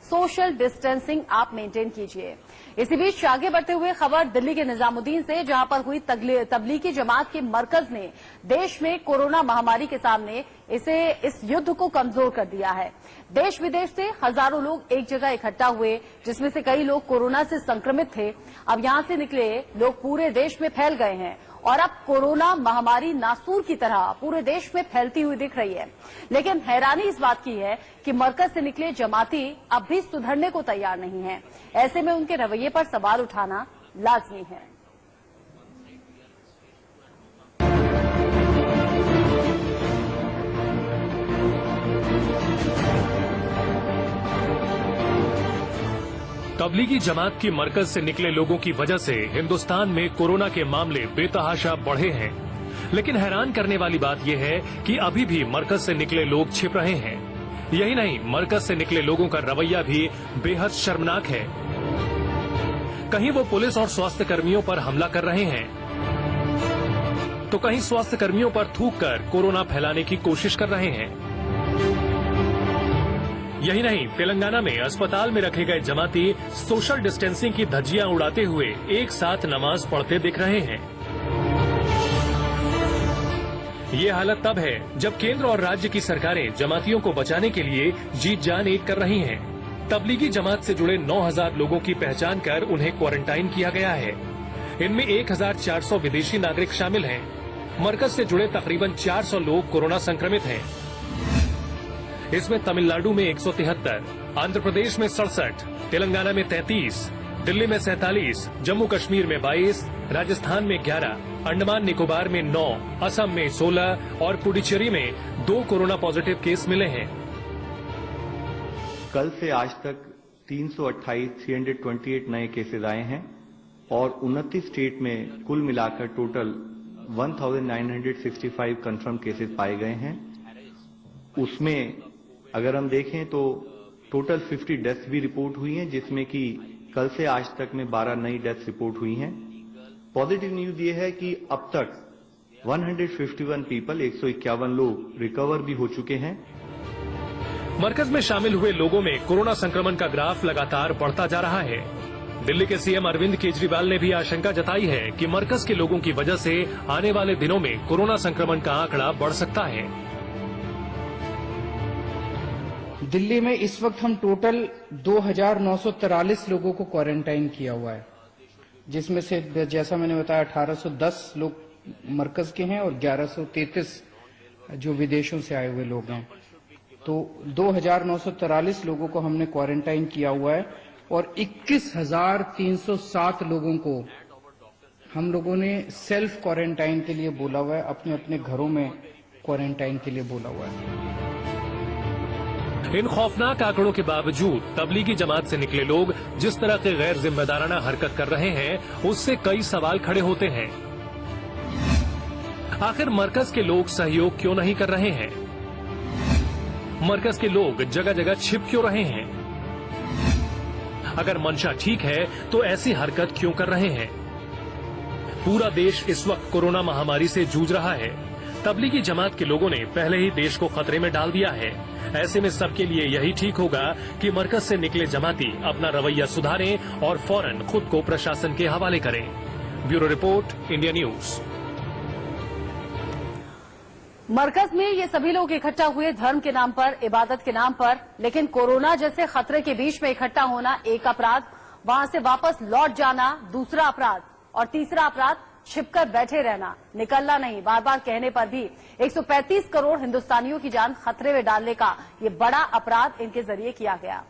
Social distancing आप maintain कीजिए। इसी बीच आगे बढ़ते हुए खबर दिल्ली के निजामुद्दीन से, जहां पर हुई तबलीगी जमात के मरकज ने देश में कोरोना महामारी के सामने इस युद्ध को कमजोर कर दिया है। देश विदेश से हजारों लोग एक जगह इकट्ठा हुए, जिसमें से कई लोग कोरोना से संक्रमित थे। अब यहां से निकले लोग पूरे देश में फैल गए हैं और अब कोरोना महामारी नासूर की तरह पूरे देश में फैलती हुई दिख रही है। लेकिन हैरानी इस बात की है कि मरकज से निकले जमाती अब भी सुधरने को तैयार नहीं है। ऐसे में उनके रवैये पर सवाल उठाना लाजमी है। तबलीगी जमात की मरकज से निकले लोगों की वजह से हिंदुस्तान में कोरोना के मामले बेतहाशा बढ़े हैं। लेकिन हैरान करने वाली बात यह है कि अभी भी मरकज से निकले लोग छिप रहे हैं। यही नहीं, मरकज से निकले लोगों का रवैया भी बेहद शर्मनाक है। कहीं वो पुलिस और स्वास्थ्य कर्मियों पर हमला कर रहे हैं, तो कहीं स्वास्थ्य कर्मियों पर थूक कर कोरोना फैलाने की कोशिश कर रहे हैं। यही नहीं, तेलंगाना में अस्पताल में रखे गए जमाती सोशल डिस्टेंसिंग की धज्जियां उड़ाते हुए एक साथ नमाज पढ़ते दिख रहे हैं। ये हालत तब है जब केंद्र और राज्य की सरकारें जमातियों को बचाने के लिए जी जान एक कर रही हैं। तबलीगी जमात से जुड़े 9,000 लोगों की पहचान कर उन्हें क्वारंटाइन किया गया है। इनमें 1,400 विदेशी नागरिक शामिल हैं। मरकज से जुड़े तकरीबन 400 लोग कोरोना संक्रमित हैं। इसमें तमिलनाडु में 173, आंध्र प्रदेश में 67, तेलंगाना में 33, दिल्ली में 47, जम्मू कश्मीर में 22, राजस्थान में 11, अंडमान निकोबार में 9, असम में 16 और पुडुचेरी में 2 कोरोना पॉजिटिव केस मिले हैं। कल से आज तक 328 नए केसेज आए हैं और 29 स्टेट में कुल मिलाकर टोटल 1965 कंफर्म केसेज पाए गए हैं। उसमें अगर हम देखें तो टोटल 50 डेथ्स भी रिपोर्ट हुई हैं, जिसमें कि कल से आज तक में 12 नई डेथ्स रिपोर्ट हुई हैं। पॉजिटिव न्यूज ये है कि अब तक 151 पीपल 151 लोग रिकवर भी हो चुके हैं। मरकज में शामिल हुए लोगों में कोरोना संक्रमण का ग्राफ लगातार बढ़ता जा रहा है। दिल्ली के सीएम अरविंद केजरीवाल ने भी आशंका जताई है कि मरकज के लोगों की वजह से आने वाले दिनों में कोरोना संक्रमण का आंकड़ा बढ़ सकता है। दिल्ली में इस वक्त हम टोटल 2,943 लोगों को क्वारंटाइन किया हुआ है, जिसमें से जैसा मैंने बताया 1,810 लोग मरकज के हैं और 1,133 जो विदेशों से आए हुए लोग हैं। तो 2,943 लोगों को हमने क्वारंटाइन किया हुआ है और 21,307 लोगों को हम लोगों ने सेल्फ क्वारंटाइन के लिए बोला हुआ है, अपने अपने घरों में क्वारंटाइन के लिए बोला हुआ है। इन खौफनाक आंकड़ों के बावजूद तबलीगी जमात से निकले लोग जिस तरह के गैर जिम्मेदाराना हरकत कर रहे हैं, उससे कई सवाल खड़े होते हैं। आखिर मरकज के लोग सहयोग क्यों नहीं कर रहे हैं? मरकज के लोग जगह जगह छिप क्यों रहे हैं? अगर मंशा ठीक है तो ऐसी हरकत क्यों कर रहे हैं? पूरा देश इस वक्त कोरोना महामारी से जूझ रहा है। तबलीगी जमात के लोगों ने पहले ही देश को खतरे में डाल दिया है। ऐसे में सबके लिए यही ठीक होगा कि मरकज से निकले जमाती अपना रवैया सुधारें और फौरन खुद को प्रशासन के हवाले करें। Bureau report, India News. मरकज में ये सभी लोग इकट्ठा हुए धर्म के नाम पर, इबादत के नाम पर, लेकिन कोरोना जैसे खतरे के बीच में इकट्ठा होना एक अपराध, वहां से वापस लौट जाना दूसरा अपराध और तीसरा अपराध छिपकर बैठे रहना, निकलना नहीं, बार बार कहने पर भी 135 करोड़ हिंदुस्तानियों की जान खतरे में डालने का ये बड़ा अपराध इनके जरिए किया गया।